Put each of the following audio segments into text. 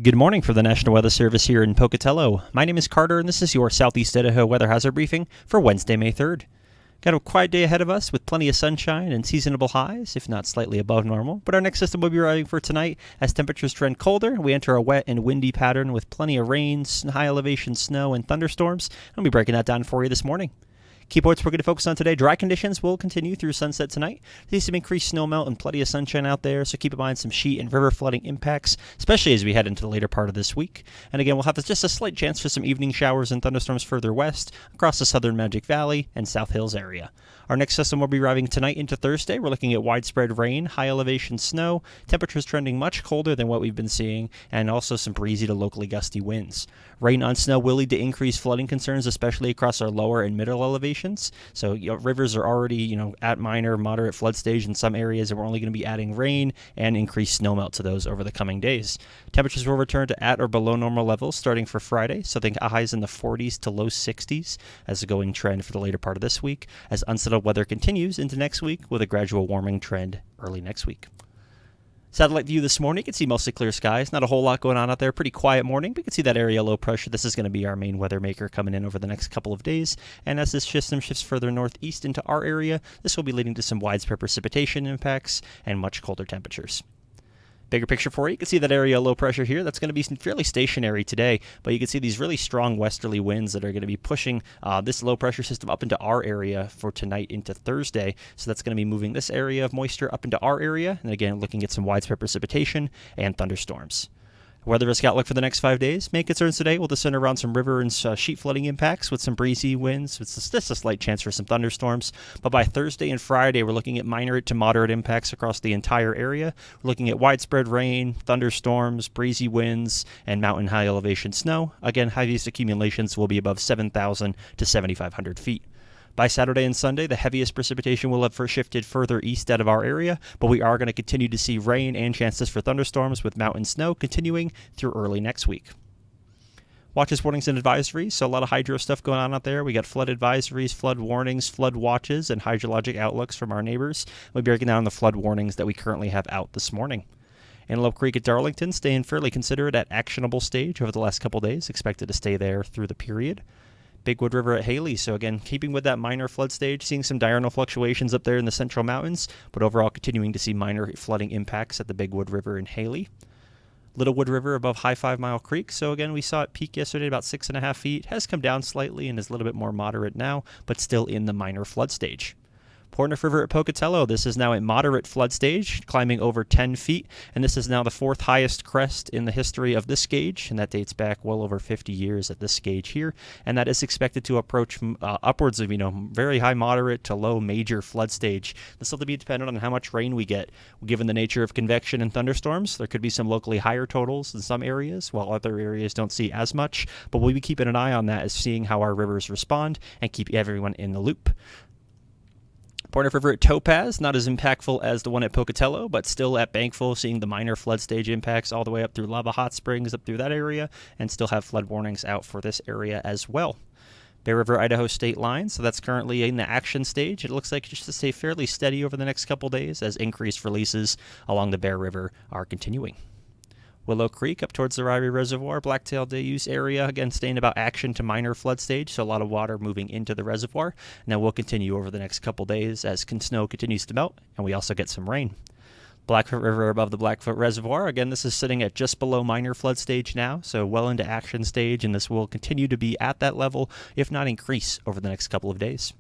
Good morning for the National Weather Service here in Pocatello. My name is Carter, and this is your Southeast Idaho Weather Hazard Briefing for Wednesday, May 3rd. Got a quiet day ahead of us with plenty of sunshine and seasonable highs, if not slightly above normal. But our next system will be arriving for tonight as temperatures trend colder. We enter a wet and windy pattern with plenty of rain, high elevation snow, and thunderstorms. I'll be breaking that down for you this morning. Key points we're going to focus on today. Dry conditions will continue through sunset tonight. There's some increased snowmelt and plenty of sunshine out there, so keep in mind some sheet and river flooding impacts, especially as we head into the later part of this week. And again, we'll have just a slight chance for some evening showers and thunderstorms further west across the southern Magic Valley and South Hills area. Our next system will be arriving tonight into Thursday. We're looking at widespread rain, high elevation snow, temperatures trending much colder than what we've been seeing, and also some breezy to locally gusty winds. Rain on snow will lead to increased flooding concerns, especially across our lower and middle elevations. So rivers are already at minor, moderate flood stage in some areas, and we're only going to be adding rain and increased snowmelt to those over the coming days. Temperatures will return to at or below normal levels starting for Friday, so think highs in the 40s to low 60s as a going trend for the later part of this week, as unsettled weather continues into next week with a gradual warming trend early next week. Satellite view this morning, you can see mostly clear skies. Not a whole lot going on out there. Pretty quiet morning, but you can see that area low pressure. This is going to be our main weather maker coming in over the next couple of days. And as this system shifts further northeast into our area, this will be leading to some widespread precipitation impacts and much colder temperatures. Bigger picture for you, you can see that area low pressure here. That's going to be fairly stationary today, but you can see these really strong westerly winds that are going to be pushing this low pressure system up into our area for tonight into Thursday. So that's going to be moving this area of moisture up into our area, and again, looking at some widespread precipitation and thunderstorms. Weather risk outlook for the next 5 days. Main concerns today will descend around some river and sheet flooding impacts with some breezy winds. It's just a slight chance for some thunderstorms. But by Thursday and Friday, we're looking at minor to moderate impacts across the entire area. We're looking at widespread rain, thunderstorms, breezy winds, and mountain high elevation snow. Again, heaviest accumulations will be above 7,000 to 7,500 feet. By Saturday and Sunday, the heaviest precipitation will have shifted further east out of our area, but we are going to continue to see rain and chances for thunderstorms with mountain snow continuing through early next week. Watches, warnings, and advisories. So a lot of hydro stuff going on out there. We got flood advisories, flood warnings, flood watches, and hydrologic outlooks from our neighbors. We'll be breaking down the flood warnings that we currently have out this morning. Antelope Creek at Darlington staying fairly considerate at actionable stage over the last couple days. Expected to stay there through the period. Big Wood River at Hailey. So again, keeping with that minor flood stage, seeing some diurnal fluctuations up there in the central mountains, but overall continuing to see minor flooding impacts at the Big Wood River in Hailey. Little Wood River above High 5 Mile Creek. So again, we saw it peak yesterday about 6.5 feet. Has come down slightly and is a little bit more moderate now, but still in the minor flood stage. Portneuf River at Pocatello. This is now a moderate flood stage, climbing over 10 feet, and this is now the fourth highest crest in the history of this gauge, and that dates back well over 50 years at this gauge here, and that is expected to approach upwards of, very high moderate to low major flood stage. This will be dependent on how much rain we get. Given the nature of convection and thunderstorms, there could be some locally higher totals in some areas, while other areas don't see as much, but we'll be keeping an eye on that as seeing how our rivers respond and keep everyone in the loop. Portneuf River at Topaz, not as impactful as the one at Pocatello, but still at Bankful, seeing the minor flood stage impacts all the way up through Lava Hot Springs, up through that area, and still have flood warnings out for this area as well. Bear River, Idaho state line, so that's currently in the action stage. It looks like just to stay fairly steady over the next couple days as increased releases along the Bear River are continuing. Willow Creek up towards the Ryrie Reservoir, Blacktail Deuse area, again staying about action to minor flood stage, so a lot of water moving into the reservoir. Now we'll continue over the next couple days as snow continues to melt, and we also get some rain. Blackfoot River above the Blackfoot Reservoir, again this is sitting at just below minor flood stage now, so well into action stage, and this will continue to be at that level, if not increase, over the next couple of days.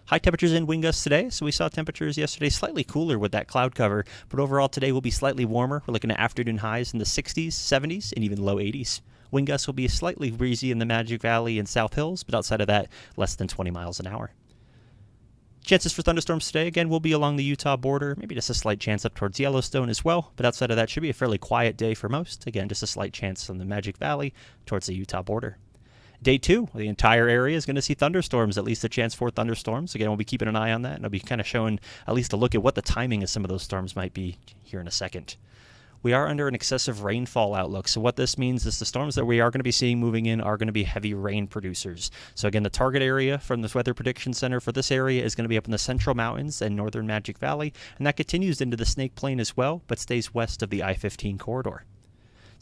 High temperatures and wind gusts today, so we saw temperatures yesterday slightly cooler with that cloud cover, but overall today will be slightly warmer. We're looking at afternoon highs in the 60s, 70s, and even low 80s. Wind gusts will be slightly breezy in the Magic Valley and South Hills, but outside of that, less than 20 miles an hour. Chances for thunderstorms today, again, will be along the Utah border, maybe just a slight chance up towards Yellowstone as well, but outside of that, should be a fairly quiet day for most. Again, just a slight chance on the Magic Valley towards the Utah border. Day 2, the entire area is going to see thunderstorms, at least a chance for thunderstorms. Again, we'll be keeping an eye on that, and I'll be kind of showing at least a look at what the timing of some of those storms might be here in a second. We are under an excessive rainfall outlook, so what this means is the storms that we are going to be seeing moving in are going to be heavy rain producers. So again, the target area from the Weather Prediction Center for this area is going to be up in the Central Mountains and Northern Magic Valley, and that continues into the Snake Plain as well, but stays west of the I-15 corridor.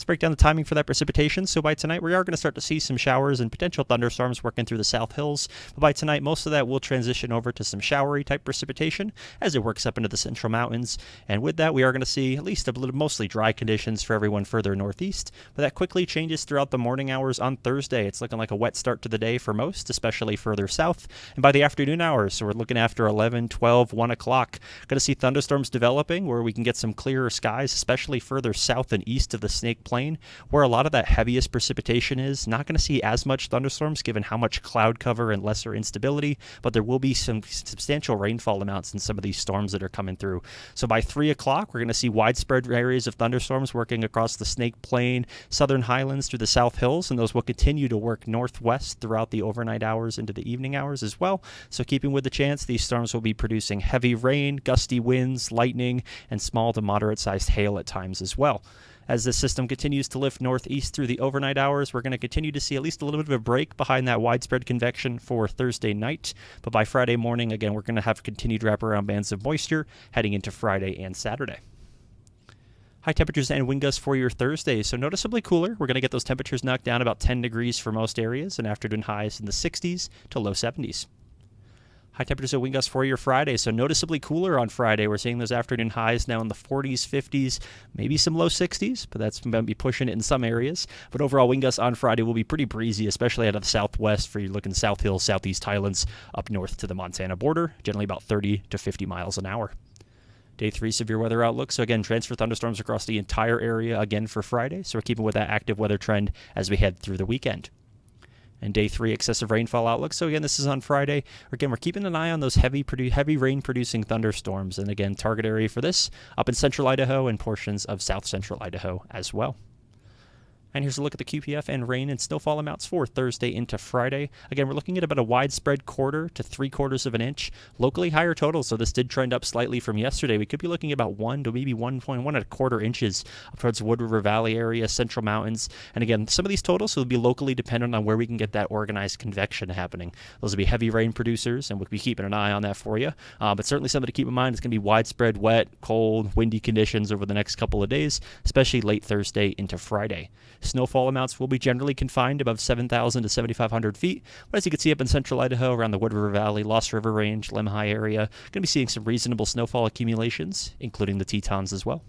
Let's break down the timing for that precipitation. So by tonight, we are going to start to see some showers and potential thunderstorms working through the South Hills. But by tonight, most of that will transition over to some showery type precipitation as it works up into the central mountains. And with that, we are going to see at least a little mostly dry conditions for everyone further northeast. But that quickly changes throughout the morning hours on Thursday. It's looking like a wet start to the day for most, especially further south. And by the afternoon hours, so we're looking after 11, 12, 1 o'clock, going to see thunderstorms developing where we can get some clearer skies, especially further south and east of the Snake Plain, where a lot of that heaviest precipitation is. Not going to see as much thunderstorms given how much cloud cover and lesser instability, but there will be some substantial rainfall amounts in some of these storms that are coming through. So by 3 o'clock, we're going to see widespread areas of thunderstorms working across the Snake Plain, southern highlands through the South Hills, and those will continue to work northwest throughout the overnight hours into the evening hours as well. So keeping with the chance, these storms will be producing heavy rain, gusty winds, lightning, and small to moderate sized hail at times as well. As the system continues to lift northeast through the overnight hours, we're going to continue to see at least a little bit of a break behind that widespread convection for Thursday night. But by Friday morning, again, we're going to have continued wraparound bands of moisture heading into Friday and Saturday. High temperatures and wind gusts for your Thursday. So noticeably cooler. We're going to get those temperatures knocked down about 10 degrees for most areas and afternoon highs in the 60s to low 70s. High temperatures and wind gusts for your Friday. So noticeably cooler on Friday. We're seeing those afternoon highs now in the 40s, 50s, maybe some low 60s, but that's going to be pushing it in some areas. But overall, wind gusts on Friday will be pretty breezy, especially out of the southwest for you looking South Hills, Southeast Highlands, up north to the Montana border, generally about 30 to 50 miles an hour. Day 3 severe weather outlook. So again, transfer thunderstorms across the entire area again for Friday. So we're keeping with that active weather trend as we head through the weekend. And day 3 excessive rainfall outlook. So again, this is on Friday. Again, we're keeping an eye on those heavy rain producing thunderstorms. And again, target area for this up in central Idaho and portions of south central Idaho as well. And here's a look at the QPF and rain and snowfall amounts for Thursday into Friday. Again, we're looking at about a widespread 1/4 to 3/4 of an inch. Locally higher totals, so this did trend up slightly from yesterday. We could be looking at about 1 to maybe 1.1 inches up towards the Wood River Valley area, central mountains. And again, some of these totals will be locally dependent on where we can get that organized convection happening. Those will be heavy rain producers, and we'll be keeping an eye on that for you. But certainly something to keep in mind. It's going to be widespread wet, cold, windy conditions over the next couple of days, especially late Thursday into Friday. Snowfall amounts will be generally confined above 7,000 to 7,500 feet. But as you can see up in central Idaho, around the Wood River Valley, Lost River Range, Lemhi area, going to be seeing some reasonable snowfall accumulations, including the Tetons as well.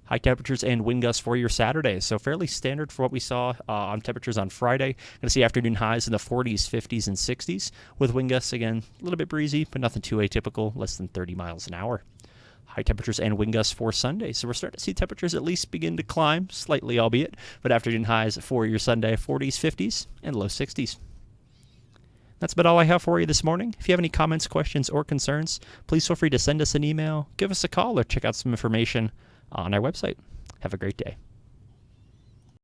High temperatures and wind gusts for your Saturday. So fairly standard for what we saw on temperatures on Friday. Going to see afternoon highs in the 40s, 50s, and 60s with wind gusts, again, a little bit breezy, but nothing too atypical, less than 30 miles an hour. High temperatures and wind gusts for Sunday. So we're starting to see temperatures at least begin to climb, slightly albeit, but afternoon highs for your Sunday, 40s, 50s, and low 60s. That's about all I have for you this morning. If you have any comments, questions, or concerns, please feel free to send us an email, give us a call, or check out some information on our website. Have a great day.